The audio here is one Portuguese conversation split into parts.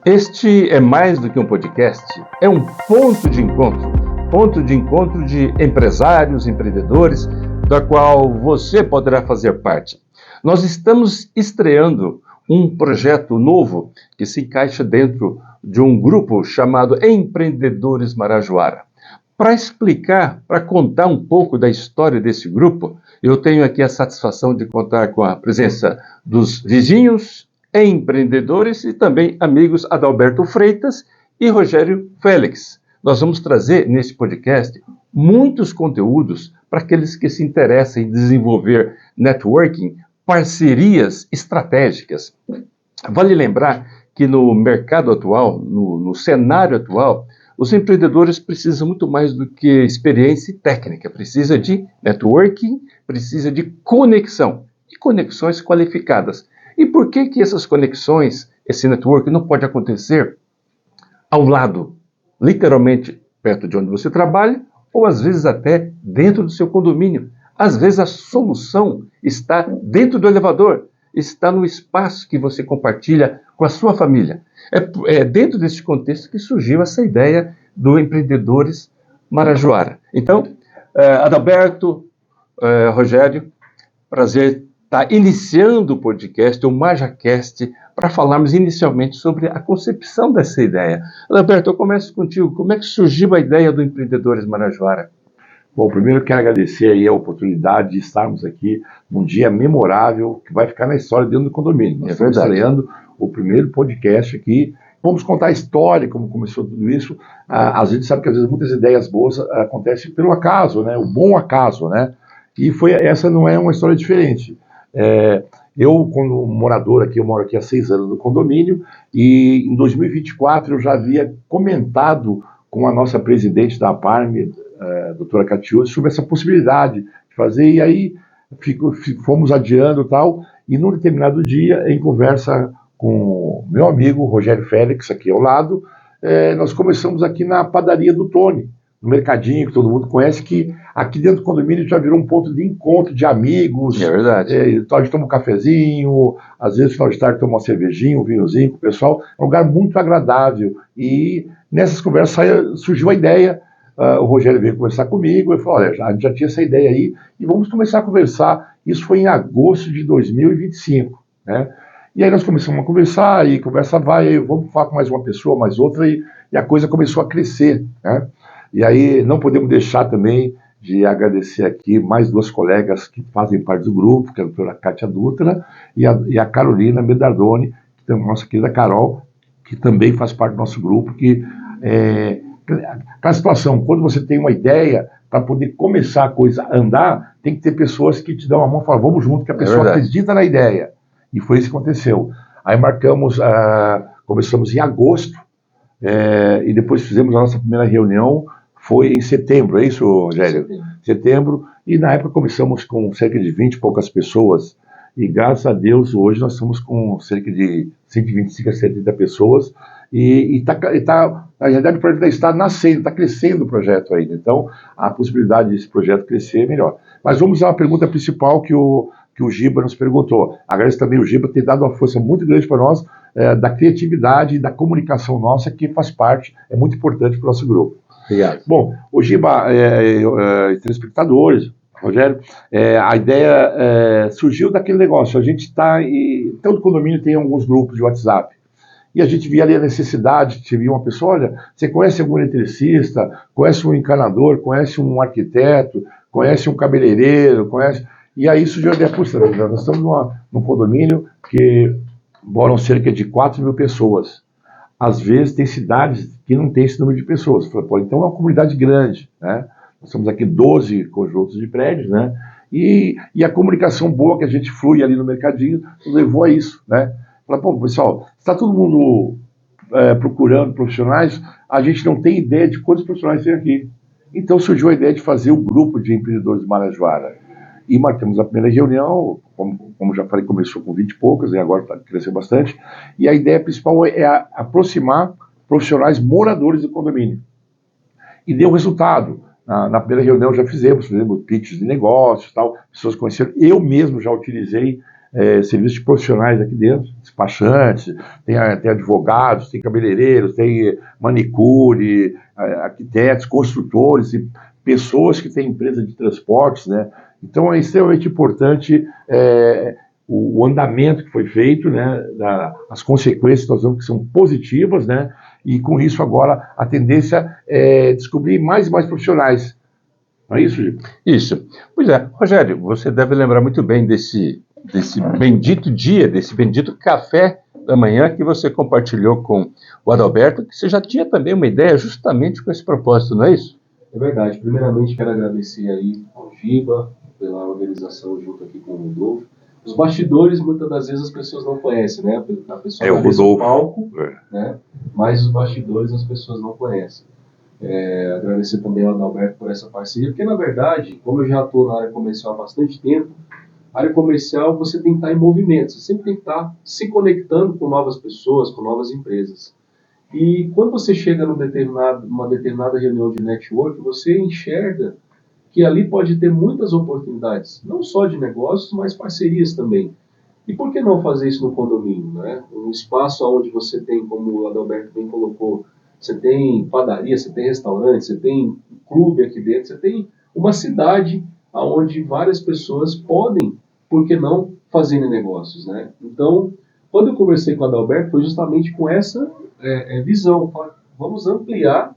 Este é mais do que um podcast, é um ponto de encontro de empresários, empreendedores, da qual você poderá fazer parte. Nós estamos estreando um projeto novo que se encaixa dentro de um grupo chamado Empreendedores Marajoara. Para explicar, para contar um pouco da história desse grupo, eu tenho aqui a satisfação de contar com a presença dos vizinhos, empreendedores e também amigos Adalberto Freitas e Rogério Félix. Nós vamos trazer nesse podcast muitos conteúdos para aqueles que se interessam em desenvolver networking, parcerias estratégicas. Vale lembrar que no mercado atual, no cenário atual, os empreendedores precisam muito mais do que experiência e técnica, precisa de networking, precisa de conexão e conexões qualificadas. E por que essas conexões, esse network não pode acontecer ao lado, literalmente perto de onde você trabalha, ou às vezes até dentro do seu condomínio? Às vezes a solução está dentro do elevador, está no espaço que você compartilha com a sua família. É dentro desse contexto que surgiu essa ideia do Empreendedores Marajoara. Então, Adalberto, Rogério, prazer estar iniciando o podcast, o MajaCast, para falarmos inicialmente sobre a concepção dessa ideia. Adalberto, eu começo contigo. Como é que surgiu a ideia do Empreendedores Marajoara? Bom, primeiro eu quero agradecer aí a oportunidade de estarmos aqui num dia memorável que vai ficar na história dentro do condomínio. Nós estamos estreando o primeiro podcast aqui. Vamos contar a história, como começou tudo isso. A gente sabe que às vezes muitas ideias boas acontecem pelo acaso, né? O bom acaso, né? E essa não é uma história diferente. Eu, como morador aqui, eu moro aqui há 6 anos no condomínio e em 2024 eu já havia comentado com a nossa presidente da APARME, doutora Catiúcia, sobre essa possibilidade de fazer, e aí fomos adiando e tal, e num determinado dia, em conversa com meu amigo Rogério Félix, aqui ao lado, nós começamos aqui na padaria do Tony, no mercadinho que todo mundo conhece, que aqui dentro do condomínio já virou um ponto de encontro de amigos. É verdade. Então a gente toma um cafezinho, às vezes no final de tarde toma uma cervejinha, um vinhozinho com o pessoal. É um lugar muito agradável. E nessas conversas surgiu a ideia. O Rogério veio conversar comigo e falou, olha, a gente já tinha essa ideia aí e vamos começar a conversar. Isso foi em agosto de 2025, né? E aí nós começamos a conversar e conversa vai, vamos falar com mais uma pessoa, mais outra, e a coisa começou a crescer, né? E aí não podemos deixar também de agradecer aqui mais 2 colegas que fazem parte do grupo, que é a doutora Kátia Dutra e a Carolina Medardoni, que tem a nossa querida Carol, que também faz parte do nosso grupo, que aquela situação, quando você tem uma ideia, para poder começar a coisa a andar, tem que ter pessoas que te dão a mão e falam, vamos junto, que a pessoa acredita na ideia. E foi isso que aconteceu. Aí começamos em agosto, e depois fizemos a nossa primeira reunião, foi em setembro, é isso, Rogério? Setembro, e na época começamos com cerca de 20 e poucas pessoas, e graças a Deus, hoje nós estamos com cerca de 125 a 130 pessoas, na realidade o projeto está nascendo, está crescendo o projeto ainda, então a possibilidade desse projeto crescer é melhor. Mas vamos à pergunta principal que o Giba nos perguntou. Agradeço também o Giba ter dado uma força muito grande para nós, da criatividade e da comunicação nossa, que faz parte, é muito importante para o nosso grupo. Obrigado. Bom, o Giba, telespectadores, Rogério, a ideia surgiu daquele negócio. A gente está todo condomínio tem alguns grupos de WhatsApp. E a gente via ali a necessidade, você via uma pessoa, olha, você conhece algum eletricista, conhece um encanador, conhece um arquiteto, conhece um cabeleireiro, conhece... E aí surgiu a ideia, puxa, nós estamos num condomínio que moram cerca de 4.000 pessoas. Às vezes tem cidades que não tem esse número de pessoas. Então é uma comunidade grande, né? Nós temos aqui 12 conjuntos de prédios, né? E a comunicação boa que a gente flui ali no mercadinho nos levou a isso, né? Fala, pô, pessoal, está todo mundo procurando profissionais, a gente não tem ideia de quantos profissionais tem aqui. Então surgiu a ideia de fazer o grupo de empreendedores de Marajoara. E marcamos a primeira reunião, como já falei, começou com 20 e poucas, e agora está crescendo bastante. E a ideia principal é aproximar profissionais moradores do condomínio. E deu resultado. Na primeira reunião já fizemos pitches de negócios, tal, pessoas conheceram. Eu mesmo já utilizei serviços de profissionais aqui dentro, despachantes, tem advogados, tem cabeleireiros, tem manicure, arquitetos, construtores e pessoas que têm empresa de transportes, né? Então é extremamente importante o andamento que foi feito, né? As consequências nós vemos que são positivas, né? E com isso agora a tendência é descobrir mais e mais profissionais. Não é isso, Gil? Isso. Pois é, Rogério, você deve lembrar muito bem desse bendito dia, desse bendito café da manhã que você compartilhou com o Adalberto, que você já tinha também uma ideia justamente com esse propósito, não é isso? É verdade. Primeiramente, quero agradecer aí ao Giba pela organização junto aqui com o Rodolfo. Os bastidores, muitas das vezes, as pessoas não conhecem, né? A pessoa o conhece Rodolfo. o palco, né? Mas os bastidores as pessoas não conhecem. Agradecer também ao Adalberto por essa parceria, porque, na verdade, como eu já estou na área comercial há bastante tempo, a área comercial você tem que estar em movimento, você sempre tem que estar se conectando com novas pessoas, com novas empresas. E quando você chega numa determinada reunião de network, você enxerga que ali pode ter muitas oportunidades, não só de negócios, mas parcerias também. E por que não fazer isso no condomínio, né? Um espaço onde você tem, como o Adalberto bem colocou, você tem padaria, você tem restaurante, você tem clube aqui dentro, você tem uma cidade onde várias pessoas podem, por que não, fazerem negócios, né? Então, quando eu conversei com o Adalberto, foi justamente com essa visão. Vamos ampliar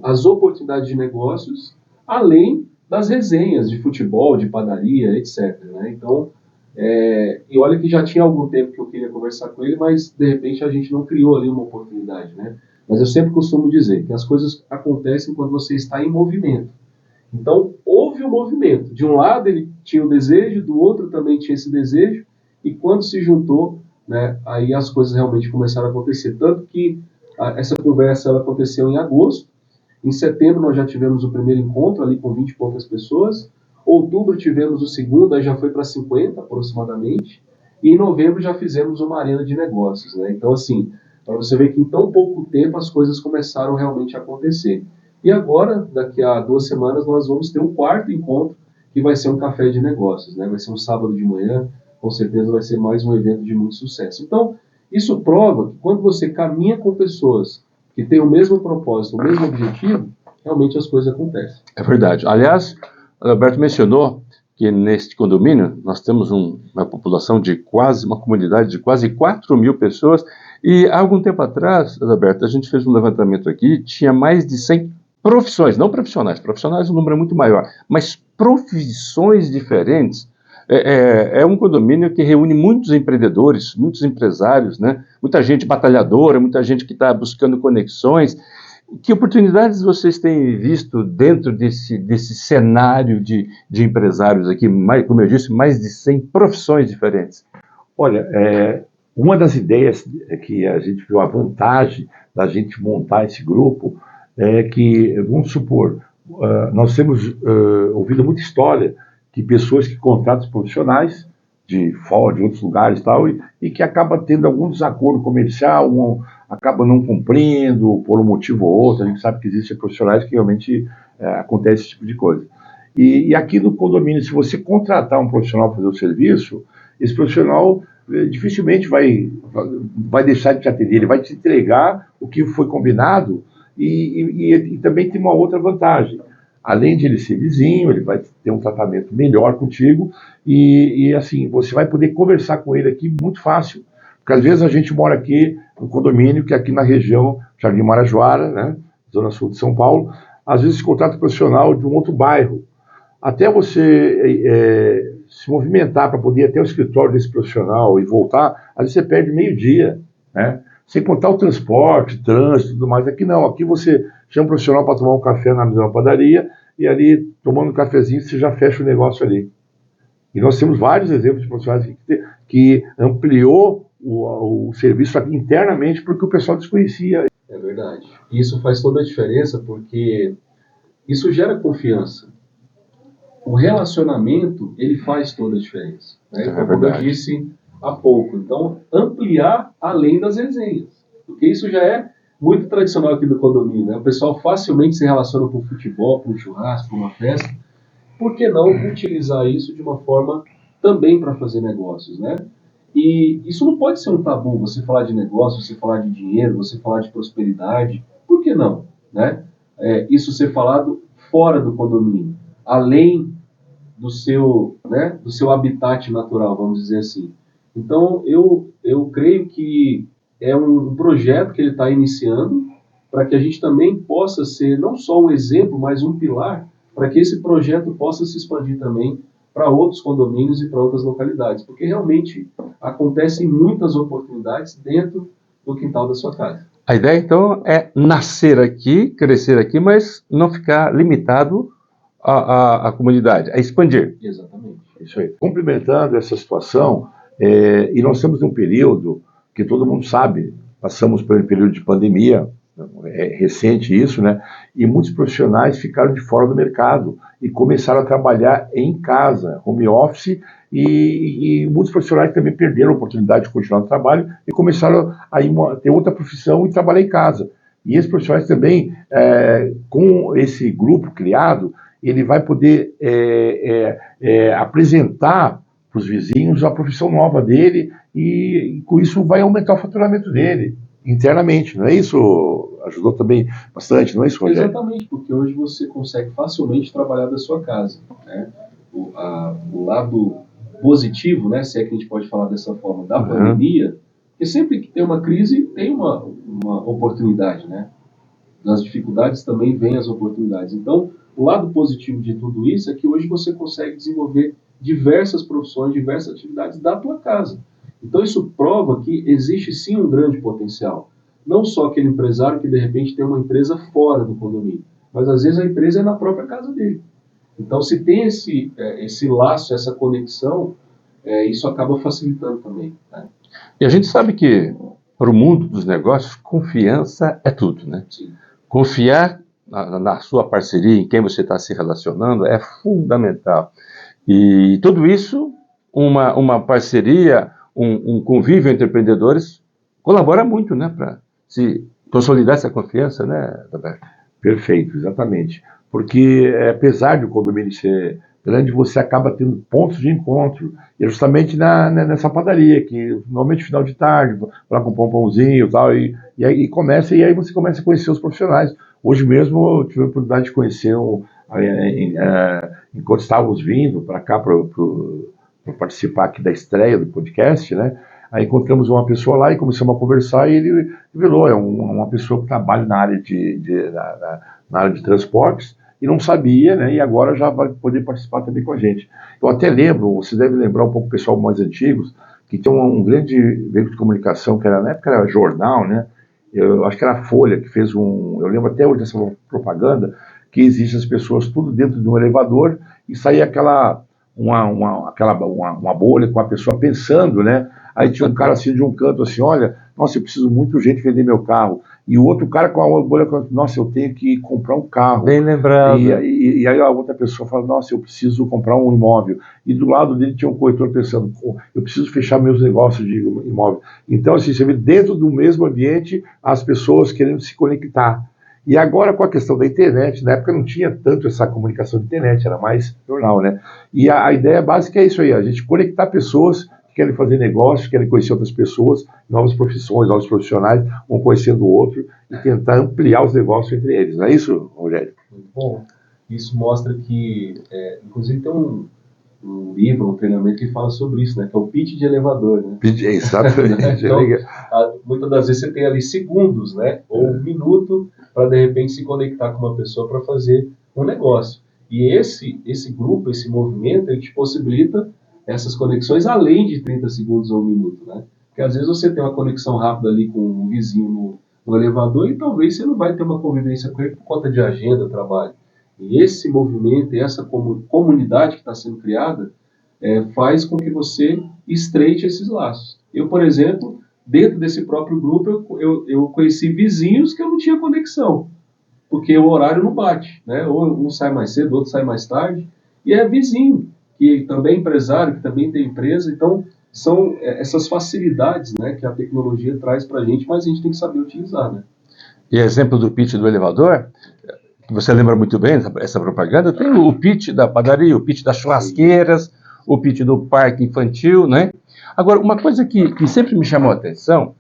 as oportunidades de negócios, além das resenhas de futebol, de padaria, etc. Né? Então, e olha que já tinha algum tempo que eu queria conversar com ele, mas de repente a gente não criou ali uma oportunidade, né? Mas eu sempre costumo dizer que as coisas acontecem quando você está em movimento. Então, houve um movimento. De um lado ele tinha o desejo, do outro também tinha esse desejo, e quando se juntou, né, aí as coisas realmente começaram a acontecer. Tanto que essa conversa ela aconteceu em agosto. Em setembro nós já tivemos o primeiro encontro ali com 20 e poucas pessoas. Outubro tivemos o segundo, aí já foi para 50 aproximadamente. E em novembro já fizemos uma arena de negócios, né? Então, assim, para você ver que em tão pouco tempo as coisas começaram realmente a acontecer. E agora, daqui a 2 semanas, nós vamos ter um quarto encontro, que vai ser um café de negócios, né? Vai ser um sábado de manhã, com certeza vai ser mais um evento de muito sucesso. Então, isso prova que quando você caminha com pessoas que têm o mesmo propósito, o mesmo objetivo, realmente as coisas acontecem. É verdade. Aliás, o Alberto mencionou que neste condomínio nós temos uma população de uma comunidade de quase 4.000 pessoas, e há algum tempo atrás, Alberto, a gente fez um levantamento aqui, tinha mais de 100 profissões, não profissionais, profissionais o número é muito maior, mas profissões diferentes. É um condomínio que reúne muitos empreendedores, muitos empresários, né? Muita gente batalhadora, muita gente que está buscando conexões. Que oportunidades vocês têm visto dentro desse cenário de empresários aqui, como eu disse, mais de 100 profissões diferentes? Olha, uma das ideias que a gente viu a vantagem da gente montar esse grupo é que, vamos supor, nós temos ouvido muita história de pessoas que contratam profissionais de fora, de outros lugares e tal, e que acaba tendo algum desacordo comercial, acaba não cumprindo por um motivo ou outro. A gente sabe que existem profissionais que realmente acontece esse tipo de coisa. E aqui no condomínio, se você contratar um profissional para fazer o serviço, esse profissional dificilmente vai deixar de te atender, ele vai te entregar o que foi combinado, e também tem uma outra vantagem. Além de ele ser vizinho, ele vai ter um tratamento melhor contigo e assim, você vai poder conversar com ele aqui muito fácil. Porque às vezes a gente mora aqui no condomínio, que é aqui na região Jardim Marajoara, né, zona sul de São Paulo, às vezes se contrata um profissional de um outro bairro. Até você se movimentar para poder ir até o escritório desse profissional e voltar, às vezes você perde meio-dia, né? Sem contar o transporte, trânsito e tudo mais. Aqui não, aqui você chama um profissional para tomar um café na mesma padaria e ali, tomando um cafezinho, você já fecha o negócio ali. E nós temos vários exemplos de profissionais que ampliou o serviço aqui internamente porque o pessoal desconhecia. É verdade. E isso faz toda a diferença porque isso gera confiança. O relacionamento, ele faz toda a diferença. Né? Então, como eu disse há pouco. Então, ampliar além das resenhas. Porque isso já é muito tradicional aqui do condomínio. Né? O pessoal facilmente se relaciona com o futebol, com o churrasco, com uma festa. Por que não utilizar isso de uma forma também para fazer negócios, né? E isso não pode ser um tabu, você falar de negócio, você falar de dinheiro, você falar de prosperidade. Por que não? Né? Isso ser falado fora do condomínio, além do seu, né, do seu habitat natural, vamos dizer assim. Então, eu creio que é um projeto que ele está iniciando para que a gente também possa ser não só um exemplo, mas um pilar para que esse projeto possa se expandir também para outros condomínios e para outras localidades, porque realmente acontecem muitas oportunidades dentro do quintal da sua casa. A ideia, então, é nascer aqui, crescer aqui, mas não ficar limitado à comunidade, a expandir. Exatamente. Isso aí. Complementando essa situação, e nós estamos num período que todo mundo sabe, passamos por um período de pandemia, é recente isso, né? E muitos profissionais ficaram de fora do mercado e começaram a trabalhar em casa, home office, e muitos profissionais também perderam a oportunidade de continuar no trabalho e começaram a ter outra profissão e trabalhar em casa. E esses profissionais também, com esse grupo criado, ele vai poder apresentar para os vizinhos a profissão nova dele e com isso vai aumentar o faturamento dele internamente, não é isso? Ajudou também bastante, não é isso, Rogério? Exatamente, porque hoje você consegue facilmente trabalhar da sua casa, né? O lado positivo, né, se é que a gente pode falar dessa forma, da pandemia, porque sempre que tem uma crise, tem uma oportunidade, né? Das dificuldades também vêm as oportunidades. Então, o lado positivo de tudo isso é que hoje você consegue desenvolver diversas profissões, diversas atividades da tua casa. Então isso prova que existe sim um grande potencial. Não só aquele empresário que de repente tem uma empresa fora do condomínio, mas às vezes a empresa é na própria casa dele. Então se tem esse laço, essa conexão, isso acaba facilitando também, né? E a gente sabe que para o mundo dos negócios, confiança é tudo, né? Sim. Confiar na sua parceria, em quem você está se relacionando, é fundamental. E tudo isso, uma parceria, um convívio entre empreendedores, colabora muito, né, para se consolidar essa confiança, né, Roberto? Perfeito, exatamente. Porque apesar de o condomínio ser grande, você acaba tendo pontos de encontro. E é justamente nessa padaria, que normalmente final de tarde, vai lá comprar um pãozinho e tal, e aí você começa a conhecer os profissionais. Hoje mesmo eu tive a oportunidade de conhecer, enquanto estávamos vindo para cá para participar aqui da estreia do podcast, né? Aí encontramos uma pessoa lá e começamos a conversar e ele revelou, é uma pessoa que trabalha na área na área de transportes e não sabia, né? E agora já vai poder participar também com a gente. Eu até lembro, você deve lembrar um pouco o pessoal mais antigos, que tinha um grande veículo de comunicação, que na época era jornal, né? Eu acho que era a Folha, que fez eu lembro até hoje dessa propaganda, que existe as pessoas tudo dentro de um elevador e saía uma bolha com a pessoa pensando, né? Aí tinha um cara assim de um canto assim, olha, nossa, eu preciso muito urgente vender meu carro. E o outro cara com a bolha, nossa, eu tenho que comprar um carro. Bem lembrado. E aí a outra pessoa fala, nossa, eu preciso comprar um imóvel. E do lado dele tinha um corretor pensando, eu preciso fechar meus negócios de imóvel. Então, assim, você vê dentro do mesmo ambiente as pessoas querendo se conectar. E agora com a questão da internet, na época não tinha tanto essa comunicação de internet, era mais jornal, né? E a ideia básica é isso aí, a gente conectar pessoas que querem fazer negócios, querem conhecer outras pessoas, novas profissões, novos profissionais, um conhecendo o outro e tentar ampliar os negócios entre eles. Não é isso, Rogério? Muito bom. Isso mostra que, inclusive tem um livro, um treinamento que fala sobre isso, né? Que é o pitch de elevador, né? Exatamente. Então, muitas das vezes você tem ali segundos, né? Ou um minuto para de repente se conectar com uma pessoa para fazer um negócio. E esse grupo, esse movimento, ele te possibilita essas conexões além de 30 segundos ou um minuto, né? Porque às vezes você tem uma conexão rápida ali com um vizinho no elevador e talvez você não vai ter uma convivência com ele por conta de agenda, trabalho. E esse movimento e essa comunidade que está sendo criada faz com que você estreite esses laços. Eu, por exemplo, dentro desse próprio grupo, eu conheci vizinhos que eu não tinha conexão, porque o horário não bate, né? Ou um sai mais cedo, outro sai mais tarde, e é vizinho, que também é empresário, que também tem empresa. Então, são essas facilidades, né, que a tecnologia traz para a gente, mas a gente tem que saber utilizar, né? E exemplo do pitch do elevador, você lembra muito bem essa propaganda, tem o pitch da padaria, o pitch das churrasqueiras, o pitch do parque infantil, né? Agora, uma coisa que sempre me chamou a atenção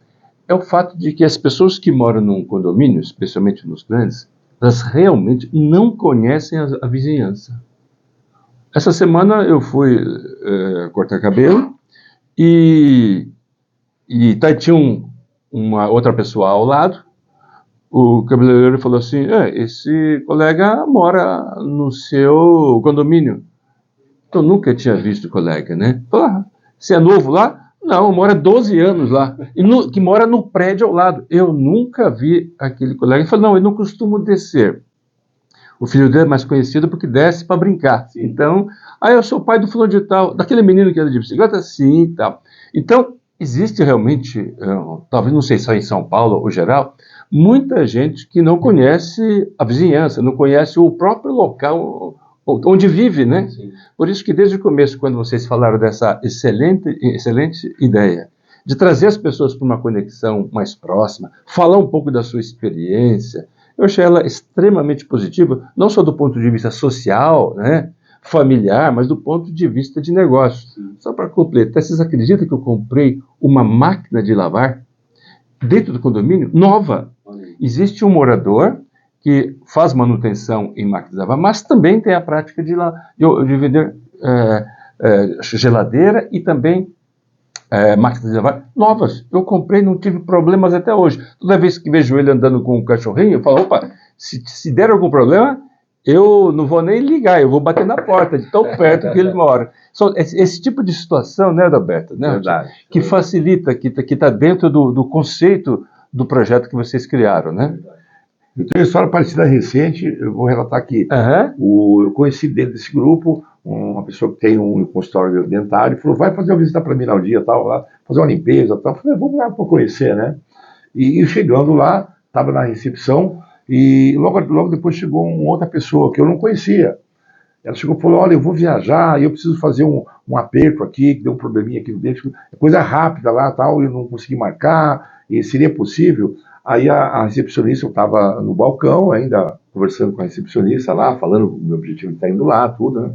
é o fato de que as pessoas que moram num condomínio, especialmente nos grandes, elas realmente não conhecem a vizinhança. Essa semana eu fui cortar cabelo e tinha uma outra pessoa ao lado. O cabeleireiro falou assim, esse colega mora no seu condomínio. Eu nunca tinha visto o colega, né? Falei, você é novo lá? Não, mora 12 anos lá. Que mora no prédio ao lado. Eu nunca vi aquele colega. Ele falou, não, eu não costumo descer. O filho dele é mais conhecido porque desce para brincar. Sim. Então, eu sou pai do fulano de tal, daquele menino que anda de bicicleta, sim, e tal. Então, existe realmente, talvez não sei se é em São Paulo ou geral, muita gente que não conhece a vizinhança, não conhece o próprio local onde vive, né? Sim. Por isso que desde o começo, quando vocês falaram dessa excelente ideia de trazer as pessoas para uma conexão mais próxima, falar um pouco da sua experiência, eu achei ela extremamente positiva, não só do ponto de vista social, né, familiar, mas do ponto de vista de negócio. Sim. Só para completar, vocês acreditam que eu comprei uma máquina de lavar dentro do condomínio, nova? Existe um morador que faz manutenção em máquinas de lavar, mas também tem a prática de vender geladeira e também máquinas de lavar novas. Eu comprei, não tive problemas até hoje. Toda vez que vejo ele andando com um cachorrinho, eu falo, opa, se der algum problema, eu não vou nem ligar, eu vou bater na porta, de tão perto que ele mora. Esse tipo de situação, né, Adalberto? Né, verdade. Que facilita, que está dentro do conceito do projeto que vocês criaram, né? Eu tenho uma história parecida recente, eu vou relatar aqui. Eu conheci dentro desse grupo uma pessoa que tem um consultório dentário, falou, vai fazer uma visita para mim no dia, tal, lá, fazer uma limpeza, tal. Eu falei, vamos lá para conhecer, né? E chegando lá, estava na recepção, e logo depois chegou uma outra pessoa que eu não conhecia. Ela chegou e falou, olha, eu vou viajar, e eu preciso fazer um aperto aqui, que deu um probleminha aqui dentro, coisa rápida lá, tal, eu não consegui marcar, e seria possível? Aí a recepcionista, eu estava no balcão ainda, conversando com a recepcionista lá, falando o meu objetivo de estar indo lá, tudo, né?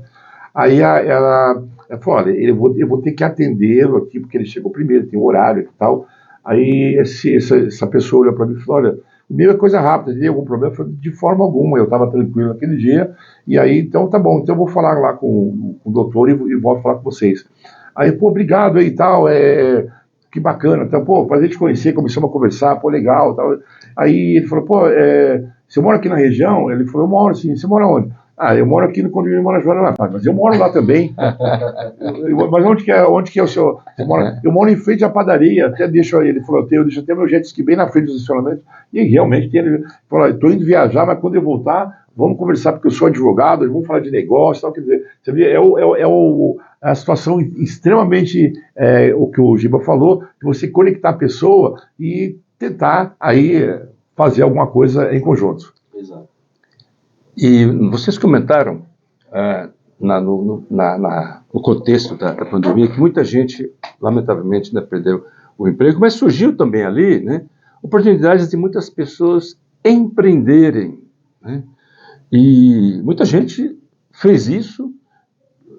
Aí ela falou, olha, eu vou ter que atendê-lo aqui, porque ele chegou primeiro, tem um horário e tal. Aí essa pessoa olhou para mim e falou, olha, primeira coisa rápida, tem algum problema? Eu falei, de forma alguma, eu estava tranquilo naquele dia, e aí, então tá bom, então eu vou falar lá com o doutor e volto falar com vocês. Aí, pô, obrigado aí e tal, que bacana, então, pô, pra gente conhecer, começamos a conversar, pô, legal, tal. Aí ele falou, pô, você mora aqui na região? Ele falou, eu moro sim, você mora onde? Eu moro aqui no condomínio Marajoara, mas eu moro lá também. Mas onde que é o seu? Você mora? Eu moro em frente à padaria, até ele falou, eu deixo até meu jet ski bem na frente do estacionamento, e realmente ele falou, estou indo viajar, mas quando eu voltar, vamos conversar, porque eu sou advogado, vamos falar de negócio, tal, quer dizer, você vê, a situação extremamente, o que o Giba falou, de você conectar a pessoa e tentar aí fazer alguma coisa em conjunto. Exato. E vocês comentaram no contexto da pandemia que muita gente, lamentavelmente, perdeu o emprego, mas surgiu também ali, né, oportunidades de muitas pessoas empreenderem, né? E muita gente fez isso,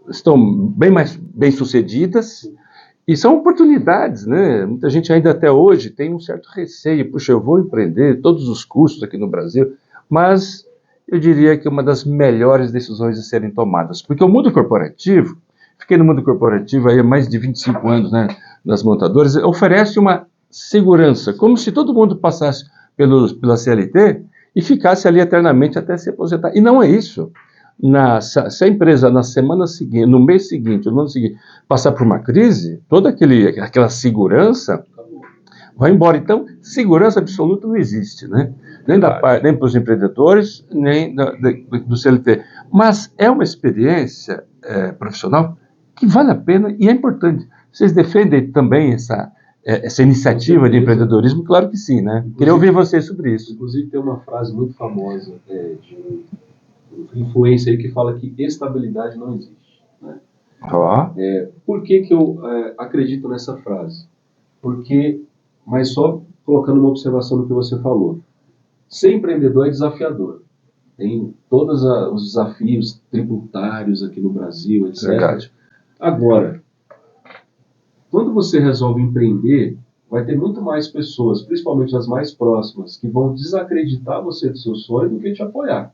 estão bem sucedidas, e são oportunidades, né? Muita gente ainda até hoje tem um certo receio, puxa, eu vou empreender, todos os cursos aqui no Brasil, mas eu diria que é uma das melhores decisões a serem tomadas, porque o mundo corporativo, fiquei no mundo corporativo aí há mais de 25 anos, né, nas montadoras, oferece uma segurança, como se todo mundo passasse pela CLT e ficasse ali eternamente até se aposentar. E não é isso. Se a empresa na semana seguinte, no mês seguinte, no ano seguinte, passar por uma crise, toda aquela segurança vai embora. Então, segurança absoluta não existe, né? Nem para os empreendedores, nem do CLT. Mas é uma experiência profissional que vale a pena e é importante. Vocês defendem também essa iniciativa de empreendedorismo? Claro que sim, né? Queria ouvir vocês sobre isso. Inclusive, tem uma frase muito famosa de influência aí que fala que estabilidade não existe, né? Por que eu acredito nessa frase? Mas só colocando uma observação no que você falou. Ser empreendedor é desafiador. Tem todos os desafios tributários aqui no Brasil, etc. Verdade. Agora, quando você resolve empreender, vai ter muito mais pessoas, principalmente as mais próximas, que vão desacreditar você do seu sonho do que te apoiar.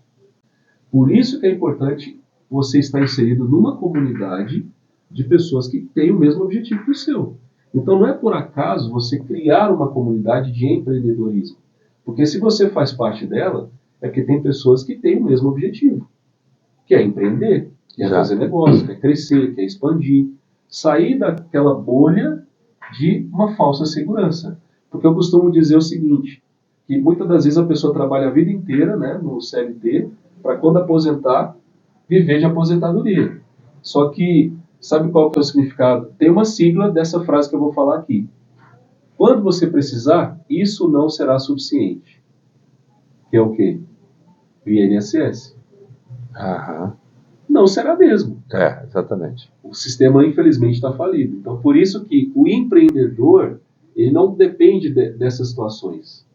Por isso que é importante você estar inserido numa comunidade de pessoas que têm o mesmo objetivo que o seu. Então não é por acaso você criar uma comunidade de empreendedorismo. Porque se você faz parte dela, é porque tem pessoas que têm o mesmo objetivo, que é empreender, que é fazer negócio, que é crescer, que é expandir, sair daquela bolha de uma falsa segurança. Porque eu costumo dizer o seguinte, que muitas das vezes a pessoa trabalha a vida inteira, né, no CLT, para quando aposentar, viver de aposentadoria. Só que, sabe qual que é o significado? Tem uma sigla dessa frase que eu vou falar aqui. Quando você precisar, isso não será suficiente. Que é o quê? O INSS. Aham. Não será mesmo. Exatamente. O sistema, infelizmente, está falido. Então, por isso que o empreendedor, ele não depende dessas situações.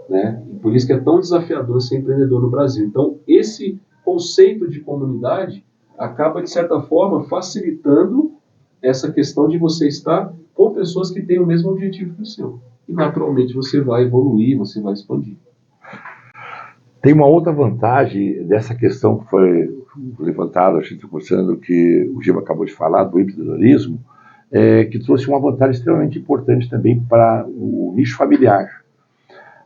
Né? E por isso que é tão desafiador ser empreendedor no Brasil. Então, esse conceito de comunidade acaba, de certa forma, facilitando essa questão de você estar com pessoas que têm o mesmo objetivo que o seu. E, naturalmente, você vai evoluir, você vai expandir. Tem uma outra vantagem dessa questão que foi levantada, a gente está conversando, que o Giba acabou de falar, do empreendedorismo, que trouxe uma vantagem extremamente importante também para o nicho familiar.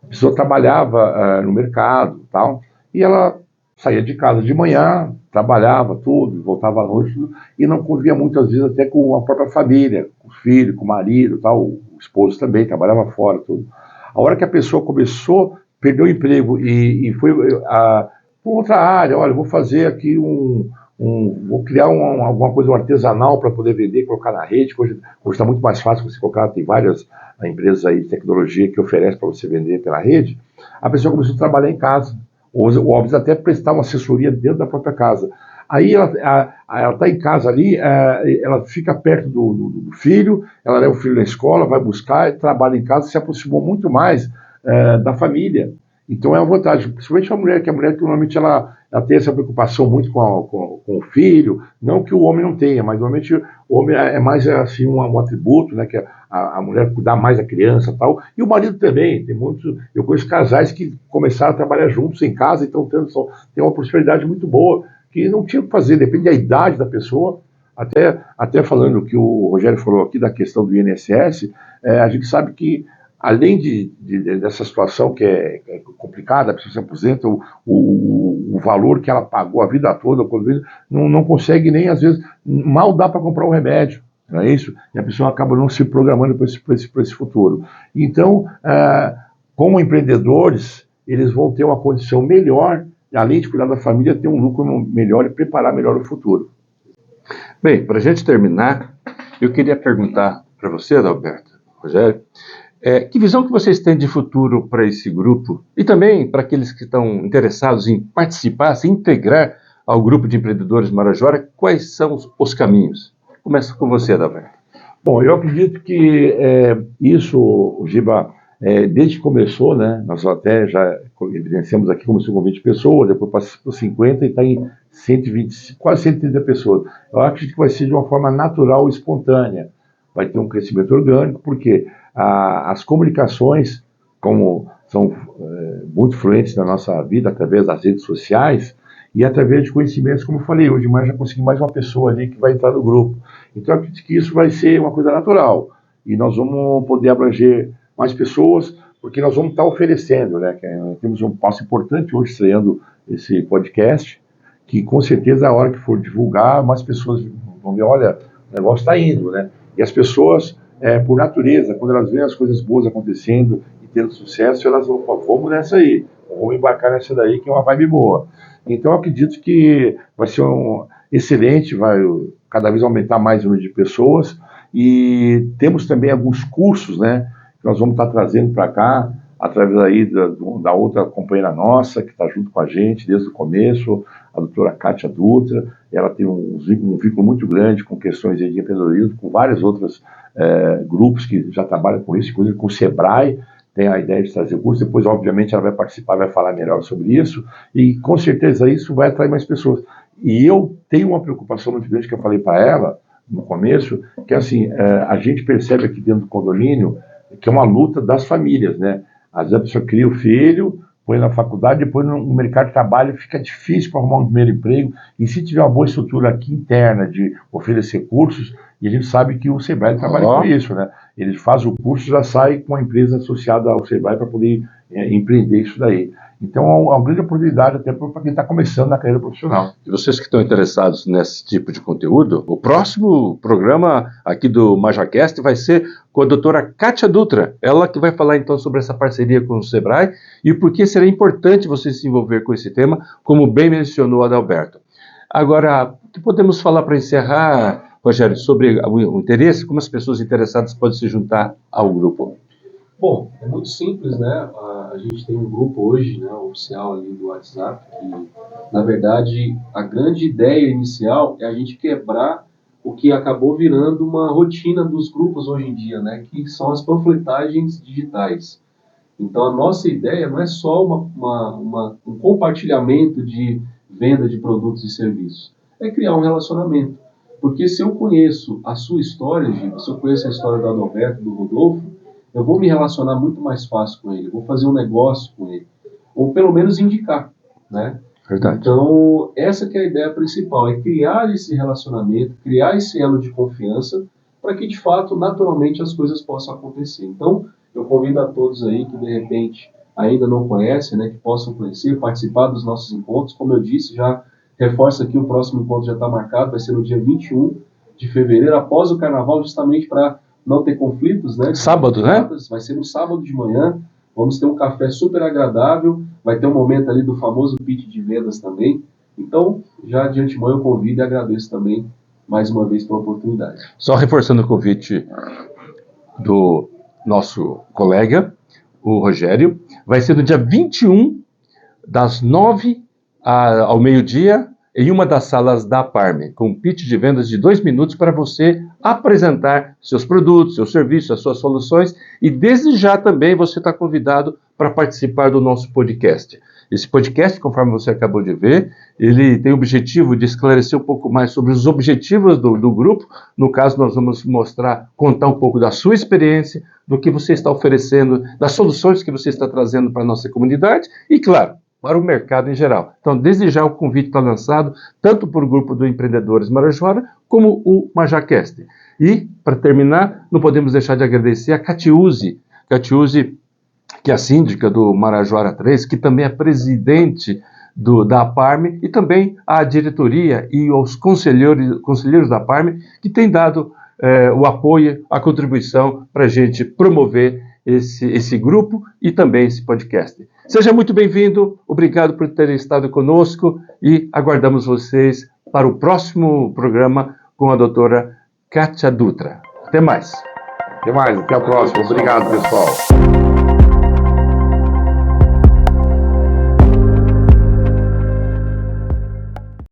A pessoa trabalhava no mercado tal, e ela saía de casa de manhã, trabalhava tudo, voltava à noite, tudo, e não convivia muitas vezes até com a própria família, com o filho, com o marido, tal, o esposo também, trabalhava fora, tudo. A hora que a pessoa começou, perdeu o emprego e foi para outra área, olha, vou fazer aqui vou criar alguma coisa artesanal para poder vender, colocar na rede, hoje está muito mais fácil você colocar, tem várias empresas aí de tecnologia que oferecem para você vender pela rede. A pessoa começou a trabalhar em casa, ou às vezes até prestar uma assessoria dentro da própria casa. Aí ela está em casa ali, ela fica perto do filho, ela leva o filho na escola, vai buscar, trabalha em casa, se aproximou muito mais da família. Então é uma vantagem, principalmente a mulher, que normalmente ela tem essa preocupação muito com o filho, não que o homem não tenha, mas normalmente o homem é mais assim um atributo, né, que a mulher cuidar mais da criança e tal, e o marido também. Eu conheço casais que começaram a trabalhar juntos em casa e estão tendo uma prosperidade muito boa, que não tinha o que fazer, depende da idade da pessoa. Até falando o que o Rogério falou aqui da questão do INSS, a gente sabe que além dessa situação que é complicada, a pessoa se aposenta, o valor que ela pagou a vida toda, não consegue nem, às vezes, mal dá para comprar um remédio, não é isso? E a pessoa acaba não se programando para esse futuro. Então, como empreendedores, eles vão ter uma condição melhor, além de cuidar da família, ter um lucro melhor e preparar melhor o futuro. Bem, para a gente terminar, eu queria perguntar para você, Adalberto, Rogério, que visão que vocês têm de futuro para esse grupo e também para aqueles que estão interessados em participar, se integrar ao grupo de empreendedores Marajora, quais são os caminhos? Começa com você, Adalberto. Bom, eu acredito que isso, Giba, desde que começou, né, nós até já evidenciamos aqui, começou com 20 pessoas, depois passou por 50 e está em 120, quase 130 pessoas. Eu acredito que vai ser de uma forma natural e espontânea. Vai ter um crescimento orgânico, porque as comunicações, como são muito fluentes na nossa vida, através das redes sociais e através de conhecimentos, como eu falei, hoje mais já consegui mais uma pessoa ali que vai entrar no grupo. Então, eu acredito que isso vai ser uma coisa natural e nós vamos poder abranger mais pessoas, porque nós vamos estar oferecendo, né? Temos um passo importante hoje estreando esse podcast, que com certeza a hora que for divulgar, mais pessoas vão ver, olha, o negócio está indo, né? E as pessoas, por natureza, quando elas veem as coisas boas acontecendo e tendo sucesso, elas vão, vamos nessa aí, vamos embarcar nessa daí, que é uma vibe boa. Então, eu acredito que vai ser excelente, vai cada vez aumentar mais o número de pessoas, e temos também alguns cursos, né, que nós vamos estar trazendo para cá, através aí da outra companheira nossa, que está junto com a gente desde o começo, a doutora Kátia Dutra. Ela tem um vínculo muito grande com questões de empreendedorismo, com vários outros grupos que já trabalham com isso, inclusive com o Sebrae, tem a ideia de trazer o curso. Depois, obviamente, ela vai participar, vai falar melhor sobre isso, e com certeza isso vai atrair mais pessoas. E eu tenho uma preocupação muito grande que eu falei para ela, no começo, que assim, a gente percebe aqui dentro do condomínio que é uma luta das famílias, né? Às vezes a pessoa cria o filho, põe na faculdade, depois no mercado de trabalho fica difícil para arrumar um primeiro emprego, e se tiver uma boa estrutura aqui interna de oferecer cursos, e a gente sabe que o Sebrae trabalha com isso, né? Ele faz o curso e já sai com a empresa associada ao Sebrae para poder empreender isso daí. Então é uma grande oportunidade até para quem está começando na carreira profissional. E vocês que estão interessados nesse tipo de conteúdo, o próximo programa aqui do MajaCast vai ser com a doutora Kátia Dutra, ela que vai falar então sobre essa parceria com o Sebrae e por que será importante você se envolver com esse tema, como bem mencionou Adalberto. Agora, o que podemos falar para encerrar, Rogério, sobre o interesse, como as pessoas interessadas podem se juntar ao grupo? Bom, é muito simples, né? A gente tem um grupo hoje, né, oficial ali do WhatsApp, que, na verdade, a grande ideia inicial é a gente quebrar o que acabou virando uma rotina dos grupos hoje em dia, né, que são as panfletagens digitais. Então, a nossa ideia não é só um compartilhamento de venda de produtos e serviços, é criar um relacionamento. Porque se eu conheço a sua história, Giba, se eu conheço a história do Adalberto, do Rodolfo, eu vou me relacionar muito mais fácil com ele, vou fazer um negócio com ele, ou pelo menos indicar, né? Verdade. Então, essa que é a ideia principal, é criar esse relacionamento, criar esse elo de confiança, para que, de fato, naturalmente, as coisas possam acontecer. Então, eu convido a todos aí que, de repente, ainda não conhecem, né, que possam conhecer, participar dos nossos encontros. Como eu disse, já reforço aqui, o próximo encontro já está marcado, vai ser no dia 21 de fevereiro, após o Carnaval, justamente para não ter conflitos, né? Sábado, né? Vai ser no sábado de manhã, vamos ter um café super agradável, vai ter um momento ali do famoso pitch de vendas também. Então, já de antemão eu convido e agradeço também mais uma vez pela oportunidade. Só reforçando o convite do nosso colega, o Rogério, vai ser no dia 21, das 9 ao meio-dia, em uma das salas da Parme, com um pitch de vendas de 2 minutos para você apresentar seus produtos, seus serviços, as suas soluções, e desde já também você está convidado para participar do nosso podcast. Esse podcast, conforme você acabou de ver, ele tem o objetivo de esclarecer um pouco mais sobre os objetivos do grupo. No caso, nós vamos contar um pouco da sua experiência, do que você está oferecendo, das soluções que você está trazendo para a nossa comunidade e, claro, para o mercado em geral. Então, desde já o convite está lançado, tanto para o grupo do Empreendedores Marajoara, como o MajaCast. E, para terminar, não podemos deixar de agradecer a Catiúzi, que é a síndica do Marajoara 3, que também é presidente da Parme, e também a diretoria e os conselheiros da Parme, que têm dado o apoio, a contribuição para a gente promover esse grupo e também esse podcast. Seja muito bem-vindo, obrigado por ter estado conosco e aguardamos vocês para o próximo programa com a doutora Kátia Dutra. Até mais. Até mais, até a próxima. Obrigado, pessoal.